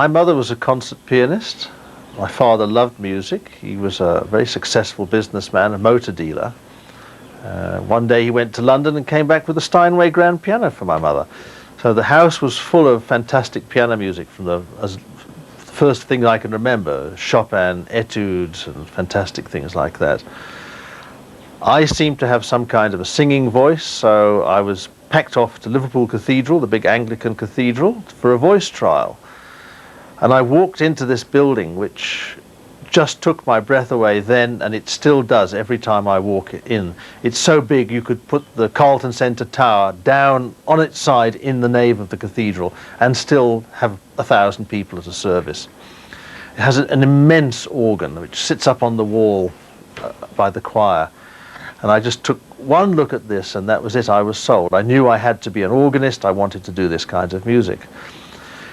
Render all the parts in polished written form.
My mother was a concert pianist. My father loved music. He was a very successful businessman, a motor dealer. One day he went to London and came back with a Steinway grand piano for my mother. So the house was full of fantastic piano music from the first thing I can remember, Chopin, etudes, and fantastic things like that. I seemed to have some kind of a singing voice, so I was packed off to Liverpool Cathedral, the big Anglican cathedral, for a voice trial. And I walked into this building, which just took my breath away then, and it still does every time I walk in. It's so big you could put the Carlton Centre Tower down on its side in the nave of the cathedral and still have 1,000 people at a service. It has an immense organ which sits up on the wall by the choir. And I just took one look at this, and that was it. I was sold. I knew I had to be an organist. I wanted to do this kind of music.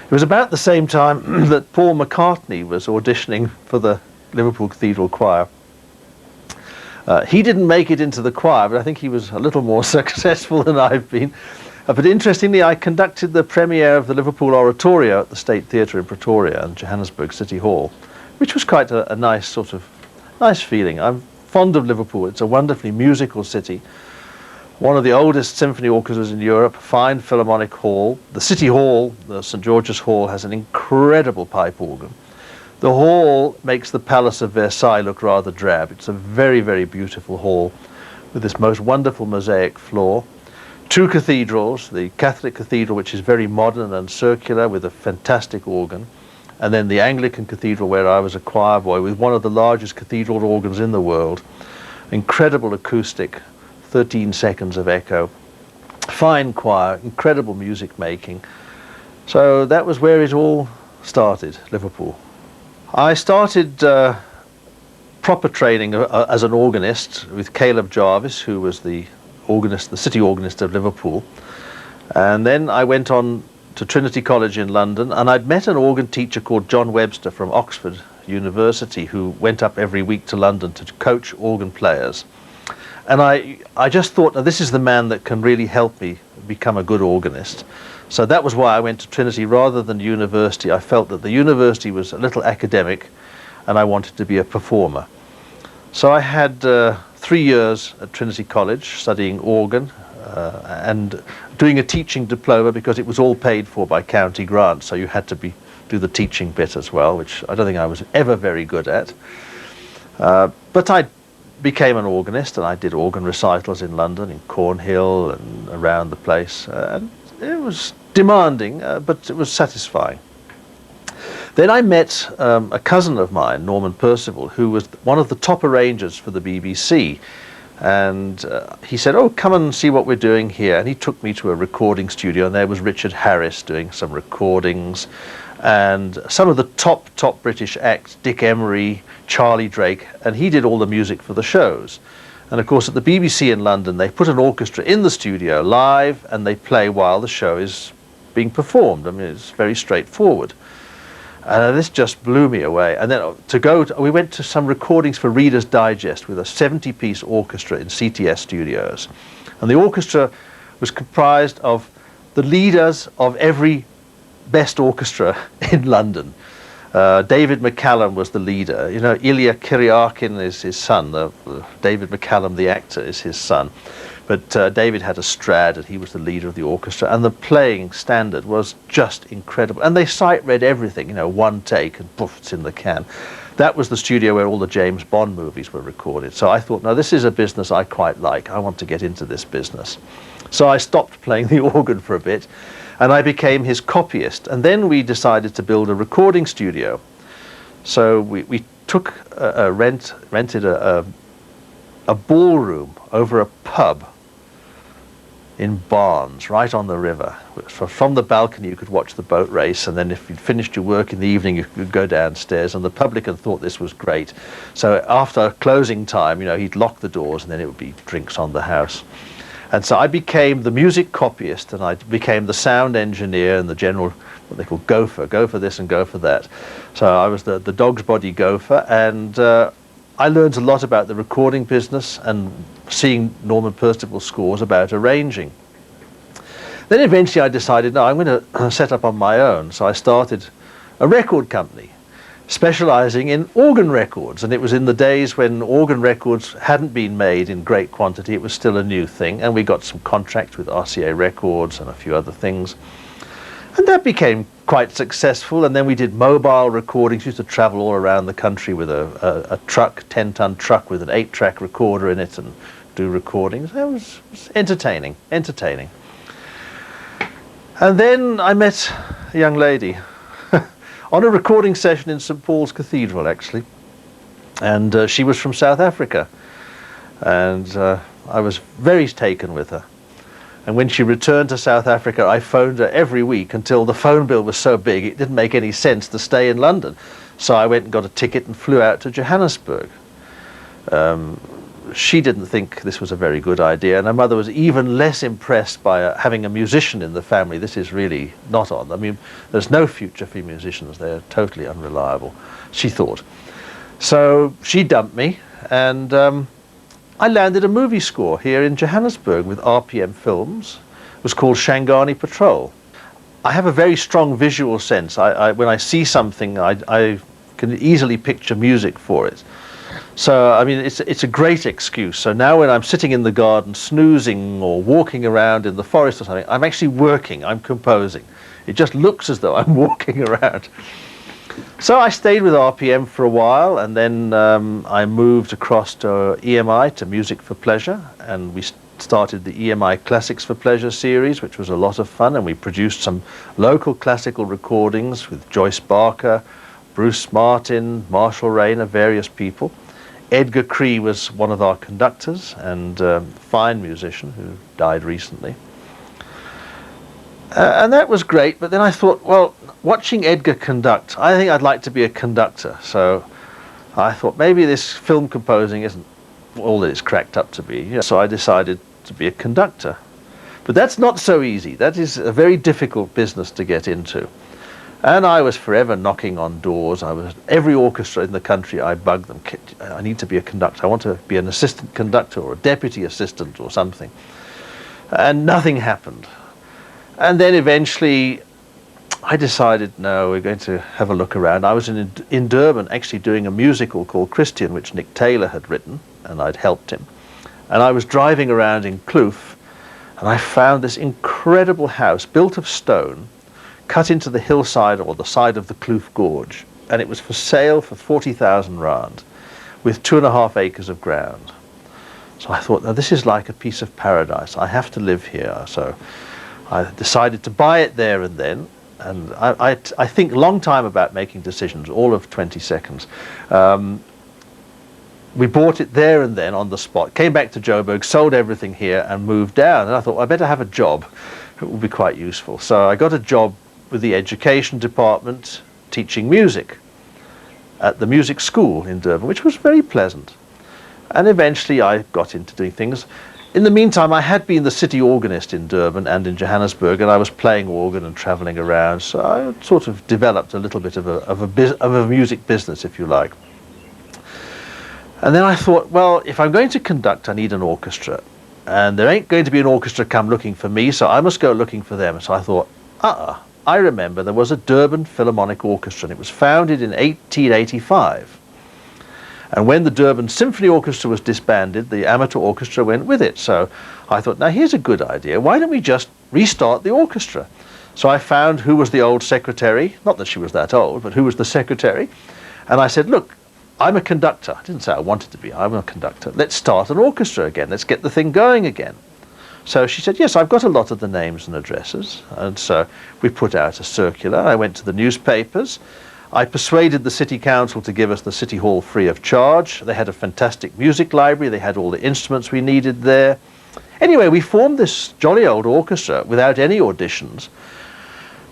It was about the same time that Paul McCartney was auditioning for the Liverpool Cathedral Choir. He didn't make it into the choir, but I think he was a little more successful than I've been. But interestingly, I conducted the premiere of the Liverpool Oratorio at the State Theatre in Pretoria and Johannesburg City Hall, which was quite a nice sort of nice feeling. I'm fond of Liverpool. It's a wonderfully musical city. One of the oldest symphony orchestras in Europe, fine Philharmonic Hall. The City Hall, the St. George's Hall, has an incredible pipe organ. The hall makes the Palace of Versailles look rather drab. It's a very, very beautiful hall with this most wonderful mosaic floor. Two cathedrals, the Catholic Cathedral, which is very modern and circular with a fantastic organ, and then the Anglican Cathedral, where I was a choir boy, with one of the largest cathedral organs in the world. Incredible acoustic, 13 seconds of echo. Fine choir, incredible music making. So that was where it all started, Liverpool. I started proper training as an organist with Caleb Jarvis, who was the organist, the city organist of Liverpool. And then I went on to Trinity College in London, and I'd met an organ teacher called John Webster from Oxford University, who went up every week to London to coach organ players. And I just thought, now, this is the man that can really help me become a good organist. So that was why I went to Trinity rather than university. I felt that the university was a little academic, and I wanted to be a performer. So I had 3 years at Trinity College studying organ and doing a teaching diploma, because it was all paid for by county grant, so you had to do the teaching bit as well, which I don't think I was ever very good at. But I became an organist, and I did organ recitals in London, in Cornhill and around the place. And it was demanding, but it was satisfying. Then I met a cousin of mine, Norman Percival, who was one of the top arrangers for the BBC. And he said, "Oh, come and see what we're doing here." And he took me to a recording studio, and there was Richard Harris doing some recordings, and some of the top British acts, Dick Emery, Charlie Drake, and he did all the music for the shows. And of course at the BBC in London, they put an orchestra in the studio live, and they play while the show is being performed. I mean, it's very straightforward. And this just blew me away. And then we went to some recordings for Reader's Digest with a 70-piece orchestra in CTS Studios. And the orchestra was comprised of the leaders of every best orchestra in London. David McCallum was the leader. You know, Ilya Kyriakin is his son. David McCallum, the actor, is his son. But David had a Strad, and he was the leader of the orchestra. And the playing standard was just incredible. And they sight-read everything, you know, one take, and poof, it's in the can. That was the studio where all the James Bond movies were recorded. So I thought, now this is a business I quite like. I want to get into this business. So I stopped playing the organ for a bit, and I became his copyist. And then we decided to build a recording studio. So we took rented a ballroom over a pub in Barnes, right on the river. From the balcony you could watch the boat race, and then if you'd finished your work in the evening you could go downstairs, and the publican thought this was great. So after closing time, you know, he'd lock the doors, and then it would be drinks on the house. And so I became the music copyist, and I became the sound engineer and the general, what they call gopher this and gopher that. So I was the dog's body gopher, and I learned a lot about the recording business and seeing Norman Percival's scores about arranging. Then eventually I decided, no, I'm going to set up on my own. So I started a record company specializing in organ records, and it was in the days when organ records hadn't been made in great quantity. It was still a new thing, and we got some contracts with RCA Records and a few other things, and that became quite successful. And then we did mobile recordings. We used to travel all around the country with a truck, 10-ton truck with an 8-track recorder in it, and do recordings. It was entertaining. And then I met a young lady on a recording session in St. Paul's Cathedral, actually. And she was from South Africa. And I was very taken with her. And when she returned to South Africa, I phoned her every week until the phone bill was so big it didn't make any sense to stay in London. So I went and got a ticket and flew out to Johannesburg. She didn't think this was a very good idea, and her mother was even less impressed by having a musician in the family. This is really not on. I mean, there's no future for musicians. They're totally unreliable, she thought. So she dumped me, and I landed a movie score here in Johannesburg with RPM Films. It was called Shangani Patrol. I have a very strong visual sense. When I see something, I can easily picture music for it. So, I mean, it's a great excuse. So now when I'm sitting in the garden snoozing or walking around in the forest or something, I'm actually working, I'm composing. It just looks as though I'm walking around. So I stayed with RPM for a while, and then I moved across to EMI, to Music for Pleasure, and we started the EMI Classics for Pleasure series, which was a lot of fun, and we produced some local classical recordings with Joyce Barker, Bruce Martin, Marshall Rayner, various people. Edgar Cree was one of our conductors, and fine musician who died recently. And that was great, but then I thought, well, watching Edgar conduct, I think I'd like to be a conductor. So I thought maybe this film composing isn't all that it's cracked up to be. So I decided to be a conductor. But that's not so easy. That is a very difficult business to get into. And I was forever knocking on doors. Every orchestra in the country, I bugged them. I need to be a conductor. I want to be an assistant conductor or a deputy assistant or something. And nothing happened. And then eventually I decided, no, we're going to have a look around. I was in Durban actually doing a musical called Christian, which Nick Taylor had written, and I'd helped him. And I was driving around in Kloof, and I found this incredible house built of stone, cut into the hillside or the side of the Kloof Gorge, and it was for sale for 40,000 rand with 2.5 acres of ground. So I thought, now this is like a piece of paradise. I have to live here. So I decided to buy it there and then, and I think a long time about making decisions, all of 20 seconds. We bought it there and then on the spot, came back to Joburg, sold everything here and moved down. And I thought, well, I better have a job. It will be quite useful. So I got a job with the education department teaching music at the music school in Durban, which was very pleasant. And eventually I got into doing things. In the meantime, I had been the city organist in Durban and in Johannesburg, and I was playing organ and traveling around, so I sort of developed a little bit of a music business, if you like. And then I thought, well, if I'm going to conduct, I need an orchestra. And there ain't going to be an orchestra come looking for me, so I must go looking for them. So I thought, I remember there was a Durban Philharmonic Orchestra, and it was founded in 1885. And when the Durban Symphony Orchestra was disbanded, the amateur orchestra went with it. So I thought, now here's a good idea. Why don't we just restart the orchestra? So I found who was the old secretary, not that she was that old, but who was the secretary. And I said, look, I'm a conductor. I didn't say I wanted to be, I'm a conductor. Let's start an orchestra again. Let's get the thing going again. So she said, yes, I've got a lot of the names and addresses. And so we put out a circular. I went to the newspapers. I persuaded the city council to give us the city hall free of charge. They had a fantastic music library. They had all the instruments we needed there. Anyway, we formed this jolly old orchestra without any auditions.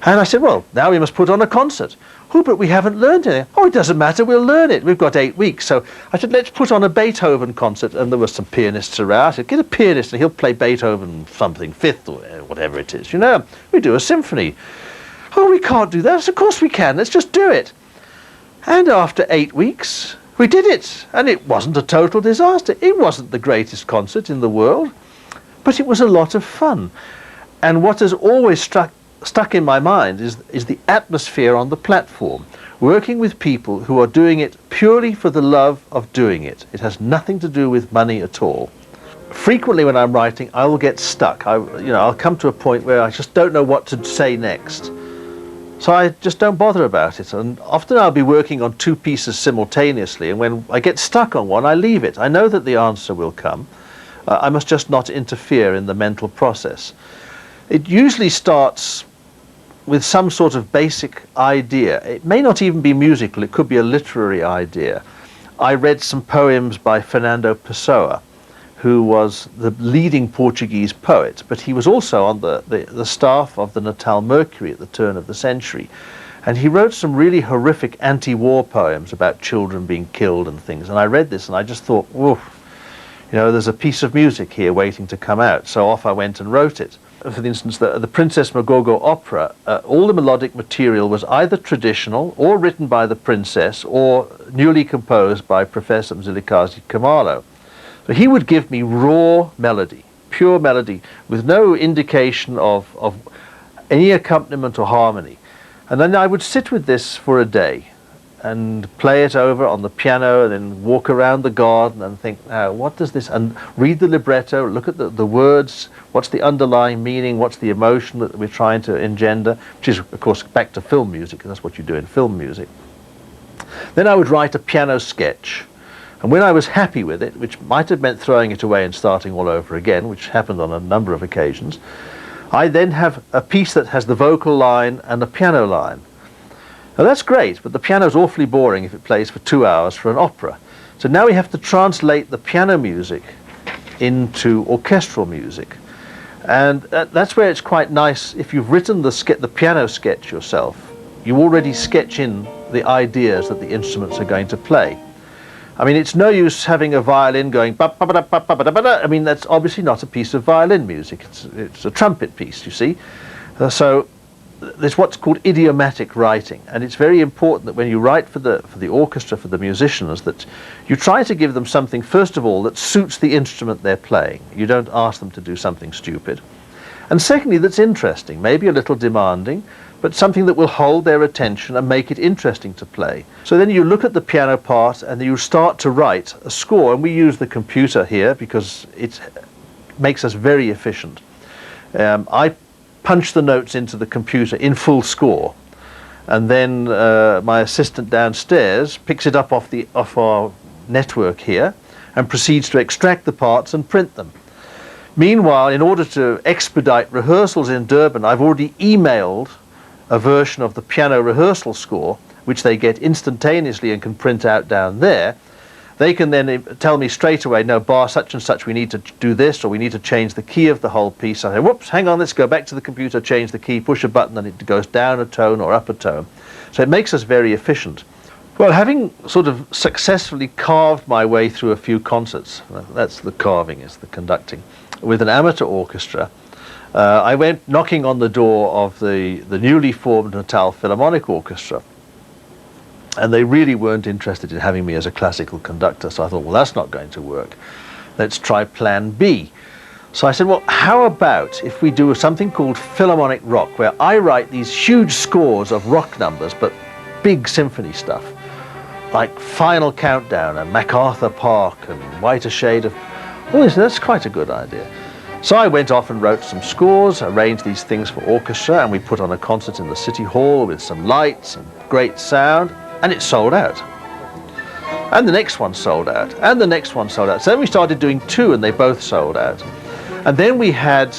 And I said, well, now we must put on a concert. Oh, but we haven't learned anything. Oh, it doesn't matter, we'll learn it. We've got 8 weeks. So I said, let's put on a Beethoven concert. And there were some pianists around. I said, get a pianist and he'll play Beethoven something, fifth or whatever it is. You know, we do a symphony. Oh, we can't do that. I said, of course we can. Let's just do it. And after 8 weeks, we did it. And it wasn't a total disaster. It wasn't the greatest concert in the world, but it was a lot of fun. And what has always struck stuck in my mind is the atmosphere on the platform, working with people who are doing it purely for the love of doing it. It has nothing to do with money at all. Frequently when I'm writing, I will get stuck. I'll come to a point where I just don't know what to say next. So I just don't bother about it. And often I'll be working on two pieces simultaneously, and when I get stuck on one, I leave it. I know that the answer will come. I must just not interfere in the mental process. It usually starts with some sort of basic idea. It may not even be musical, it could be a literary idea. I read some poems by Fernando Pessoa, who was the leading Portuguese poet, but he was also on the staff of the Natal Mercury at the turn of the century. And he wrote some really horrific anti-war poems about children being killed and things. And I read this and I just thought, whoa, there's a piece of music here waiting to come out. So off I went and wrote it. For instance, the Princess Magogo opera, all the melodic material was either traditional or written by the princess or newly composed by Professor Mzilikazi Khumalo. So he would give me raw melody, pure melody, with no indication of any accompaniment or harmony. And then I would sit with this for a day and play it over on the piano and then walk around the garden and think, now, what does this, and read the libretto, look at the words, what's the underlying meaning, what's the emotion that we're trying to engender, which is, of course, back to film music, because that's what you do in film music. Then I would write a piano sketch. And when I was happy with it, which might have meant throwing it away and starting all over again, which happened on a number of occasions, I then have a piece that has the vocal line and a piano line. Now that's great, but the piano's awfully boring if it plays for 2 hours for an opera. So now we have to translate the piano music into orchestral music. And that's where it's quite nice, if you've written the piano sketch yourself, you already sketch in the ideas that the instruments are going to play. I mean, it's no use having a violin going ba ba ba ba ba ba ba ba. I mean, that's obviously not a piece of violin music. It's a trumpet piece, you see. So there's what's called idiomatic writing, and it's very important that when you write for the orchestra, for the musicians, that you try to give them something, first of all, that suits the instrument they're playing. You don't ask them to do something stupid. And secondly, that's interesting, maybe a little demanding, but something that will hold their attention and make it interesting to play. So then you look at the piano part and you start to write a score, and we use the computer here because it makes us very efficient. I punch the notes into the computer in full score, and then my assistant downstairs picks it up off our network here and proceeds to extract the parts and print them. Meanwhile, in order to expedite rehearsals in Durban, I've already emailed a version of the piano rehearsal score, which they get instantaneously and can print out down there. They can then tell me straight away, no, bar such and such, we need to do this, or we need to change the key of the whole piece. I say, whoops, hang on, let's go back to the computer, change the key, push a button, and it goes down a tone or up a tone. So it makes us very efficient. Well, having sort of successfully carved my way through a few concerts, that's the carving, is the conducting, with an amateur orchestra, I went knocking on the door of the newly formed Natal Philharmonic Orchestra, and they really weren't interested in having me as a classical conductor. So I thought, well, that's not going to work. Let's try plan B. So I said, well, how about if we do something called Philharmonic Rock, where I write these huge scores of rock numbers, but big symphony stuff, like Final Countdown and MacArthur Park and Whiter Shade of... Oh, that's quite a good idea. So I went off and wrote some scores, arranged these things for orchestra, and we put on a concert in the City Hall with some lights and great sound, and it sold out. And the next one sold out, and the next one sold out. So then we started doing two, and they both sold out. And then we had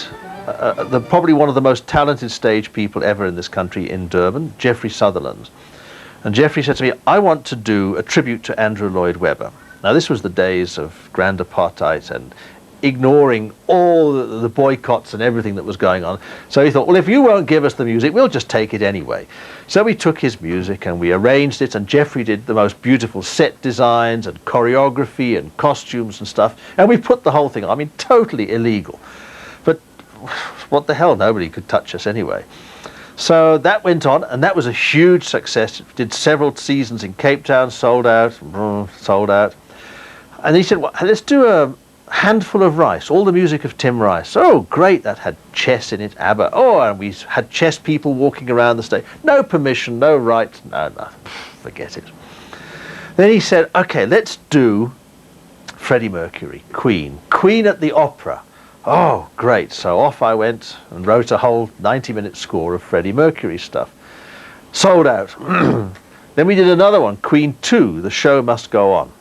probably one of the most talented stage people ever in this country in Durban, Geoffrey Sutherland. And Geoffrey said to me, I want to do a tribute to Andrew Lloyd Webber. Now this was the days of grand apartheid and ignoring all the boycotts and everything that was going on. So he thought, well, if you won't give us the music, we'll just take it anyway. So we took his music and we arranged it, and Geoffrey did the most beautiful set designs and choreography and costumes and stuff, and we put the whole thing on. I mean, totally illegal. But what the hell, nobody could touch us anyway. So that went on, and that was a huge success. It did several seasons in Cape Town, sold out, sold out. And he said, well, let's do a handful of Rice, all the music of Tim Rice. Oh, great, that had chess in it, ABBA. Oh, and we had chess people walking around the stage. No permission, no right, no, forget it. Then he said, okay, let's do Freddie Mercury, Queen at the Opera. Oh, great. So off I went and wrote a whole 90-minute score of Freddie Mercury stuff. Sold out. Then we did another one, Queen 2, The Show Must Go On.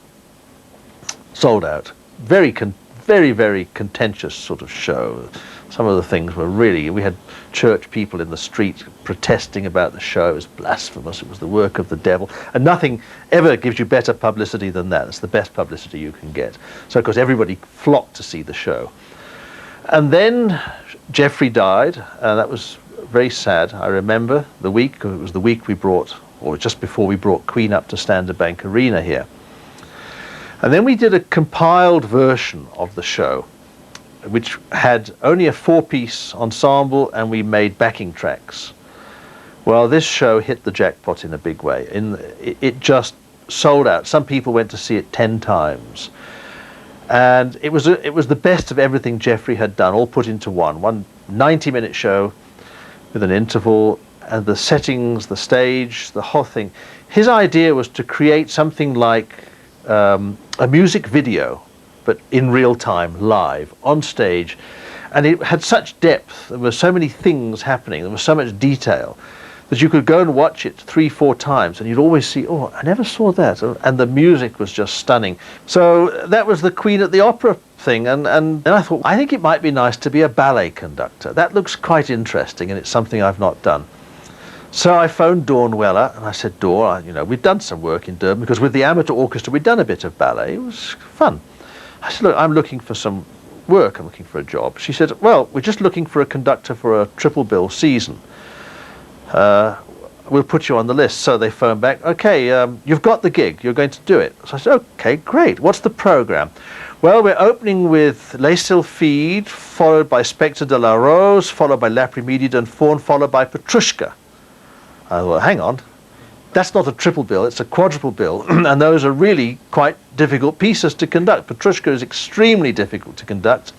Sold out. Very, very contentious sort of show. Some of the things were really, we had church people in the street protesting about the show. It was blasphemous. It was the work of the devil. And nothing ever gives you better publicity than that. It's the best publicity you can get. So, of course, everybody flocked to see the show. And then Jeffrey died, and that was very sad. I remember the week, it was the week we brought, or just before we brought Queen up to Standard Bank Arena here. And then we did a compiled version of the show, which had only a 4-piece ensemble, and we made backing tracks. Well, this show hit the jackpot in a big way. It just sold out. Some people went to see it 10 times. And it was the best of everything Jeffrey had done, all put into one 90-minute show with an interval, and the settings, the stage, the whole thing. His idea was to create something like a music video, but in real time, live, on stage. And it had such depth, there were so many things happening, there was so much detail, that you could go and watch it 3-4 times and you'd always see, oh, I never saw that. And the music was just stunning. So that was the Queen at the Opera thing. And I thought, I think it might be nice to be a ballet conductor. That looks quite interesting, and it's something I've not done. So I phoned Dawn Weller and I said, Dawn, you know, we'd done some work in Durban, because with the amateur orchestra we'd done a bit of ballet. It was fun. I said, look, I'm looking for some work. I'm looking for a job. She said, well, we're just looking for a conductor for a triple bill season. We'll put you on the list. So they phoned back, okay, you've got the gig, you're going to do it. So I said, okay, great, what's the program? Well, we're opening with Les Sylphides, followed by Spectre de la Rose, followed by L'Après-Midi d'un Faun, followed by Petrushka. I thought, hang on, that's not a triple bill, it's a quadruple bill, and those are really quite difficult pieces to conduct. Petrushka is extremely difficult to conduct.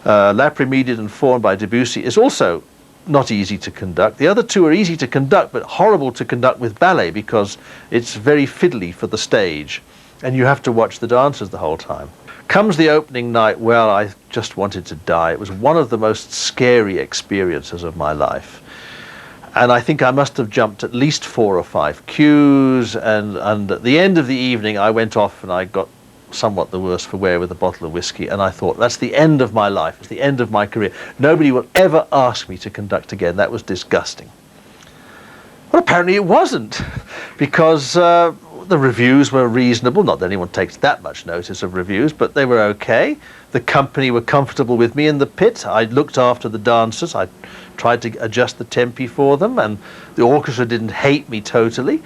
L'Après-Midi d'un Faun by Debussy is also not easy to conduct. The other two are easy to conduct, but horrible to conduct with ballet, because it's very fiddly for the stage, and you have to watch the dancers the whole time. Comes the opening night, well, I just wanted to die. It was one of the most scary experiences of my life. And I think I must have jumped at least 4 or 5 queues, and at the end of the evening I went off and I got somewhat the worse for wear with a bottle of whiskey, and I thought, that's the end of my life, it's the end of my career. Nobody will ever ask me to conduct again. That was disgusting. Well, apparently it wasn't, because the reviews were reasonable. Not that anyone takes that much notice of reviews, but they were okay. The company were comfortable with me in the pit. I looked after the dancers. I tried to adjust the tempi for them, and the orchestra didn't hate me totally.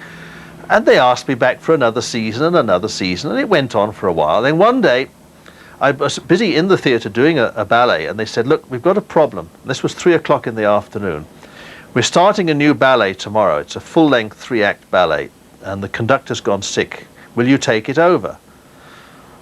And they asked me back for another season, and it went on for a while. Then one day, I was busy in the theatre doing a ballet, and they said, look, we've got a problem. This was 3 o'clock in the afternoon. We're starting a new ballet tomorrow. It's a full-length 3-act ballet, and the conductor's gone sick. Will you take it over?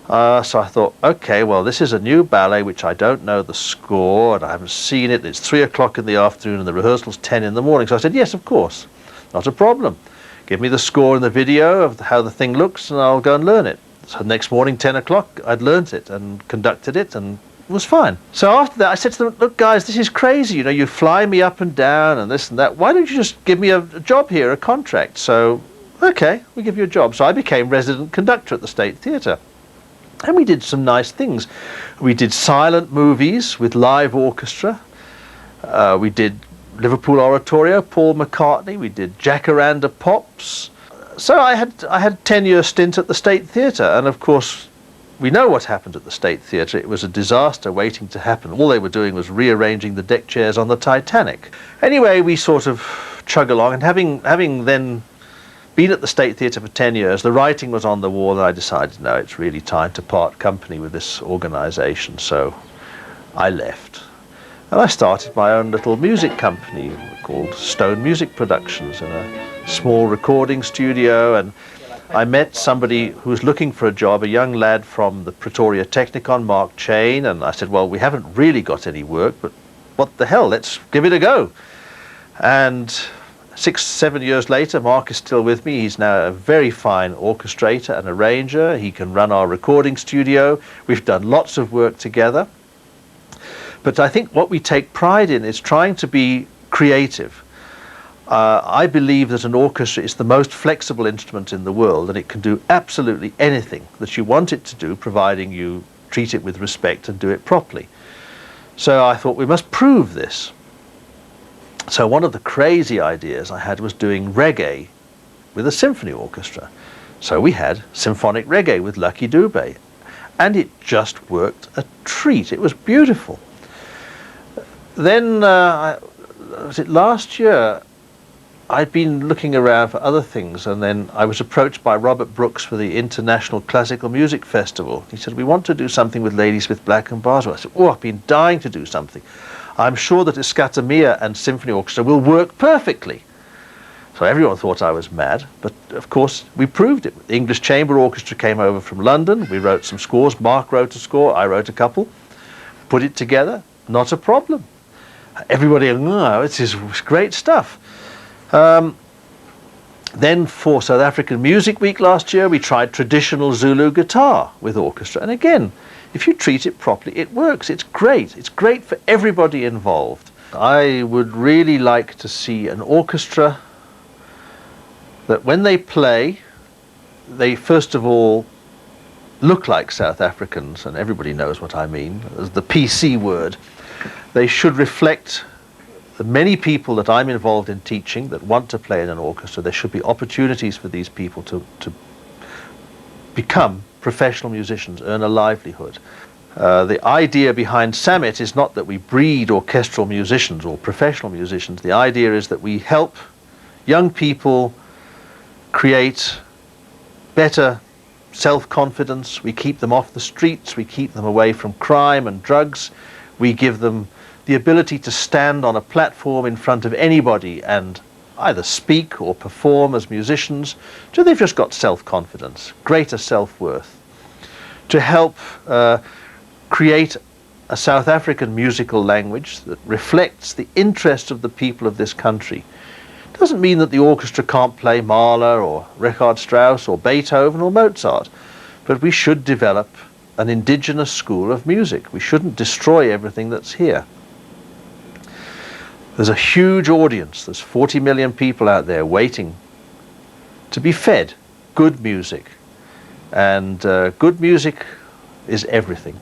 So I thought, okay, well, this is a new ballet which I don't know the score, and I haven't seen it. It's 3 o'clock in the afternoon, and the rehearsal's 10 in the morning. So I said, yes, of course, not a problem. Give me the score and the video of how the thing looks, and I'll go and learn it. So next morning, 10 o'clock, I'd learnt it and conducted it, and it was fine. So after that, I said to them, look, guys, this is crazy. You know, you fly me up and down and this and that. Why don't you just give me a job here, a contract? So, okay, we give you a job. So I became resident conductor at the State Theatre. And we did some nice things. We did silent movies with live orchestra. We did Liverpool Oratorio, Paul McCartney. We did Jacaranda Pops. So I had a 10-year stint at the State Theatre, and of course we know what happened at the State Theatre. It was a disaster waiting to happen. All they were doing was rearranging the deck chairs on the Titanic. Anyway, we sort of chug along, and having then been at the State Theatre for 10 years, the writing was on the wall, and I decided, no, it's really time to part company with this organisation. So I left. And I started my own little music company called Stone Music Productions, in a small recording studio, and I met somebody who was looking for a job, a young lad from the Pretoria Technikon, Mark Chain, and I said, well, we haven't really got any work, but what the hell, let's give it a go. And 6, 7 years later, Mark is still with me. He's now a very fine orchestrator and arranger. He can run our recording studio. We've done lots of work together. But I think what we take pride in is trying to be creative. I believe that an orchestra is the most flexible instrument in the world, and it can do absolutely anything that you want it to do, providing you treat it with respect and do it properly. So I thought we must prove this. So one of the crazy ideas I had was doing reggae with a symphony orchestra. So we had Symphonic Reggae with Lucky Dube, and it just worked a treat. It was beautiful. Then, was it last year, I'd been looking around for other things, and then I was approached by Robert Brooks for the International Classical Music Festival. He said, we want to do something with Ladysmith Black and Boswell. I said, oh, I've been dying to do something. I'm sure that Escatamia and Symphony Orchestra will work perfectly. So everyone thought I was mad, but of course we proved it. The English Chamber Orchestra came over from London. We wrote some scores. Mark wrote a score. I wrote a couple. Put it together. Not a problem. Everybody, oh, this is great stuff. Then for South African Music Week last year, we tried traditional Zulu guitar with orchestra. And again, if you treat it properly, it works. It's great. It's great for everybody involved. I would really like to see an orchestra that when they play, they first of all look like South Africans, and everybody knows what I mean, as the PC word. They should reflect the many people that I'm involved in teaching that want to play in an orchestra. There should be opportunities for these people to become professional musicians, earn a livelihood. The idea behind Summit is not that we breed orchestral musicians or professional musicians. The idea is that we help young people create better self-confidence. We keep them off the streets. We keep them away from crime and drugs. We give them the ability to stand on a platform in front of anybody and either speak or perform as musicians, so they've just got self-confidence, greater self-worth. To help create a South African musical language that reflects the interest of the people of this country. It doesn't mean that the orchestra can't play Mahler or Richard Strauss or Beethoven or Mozart, but we should develop an indigenous school of music. We shouldn't destroy everything that's here. There's a huge audience. There's 40 million people out there waiting to be fed good music. And good music is everything.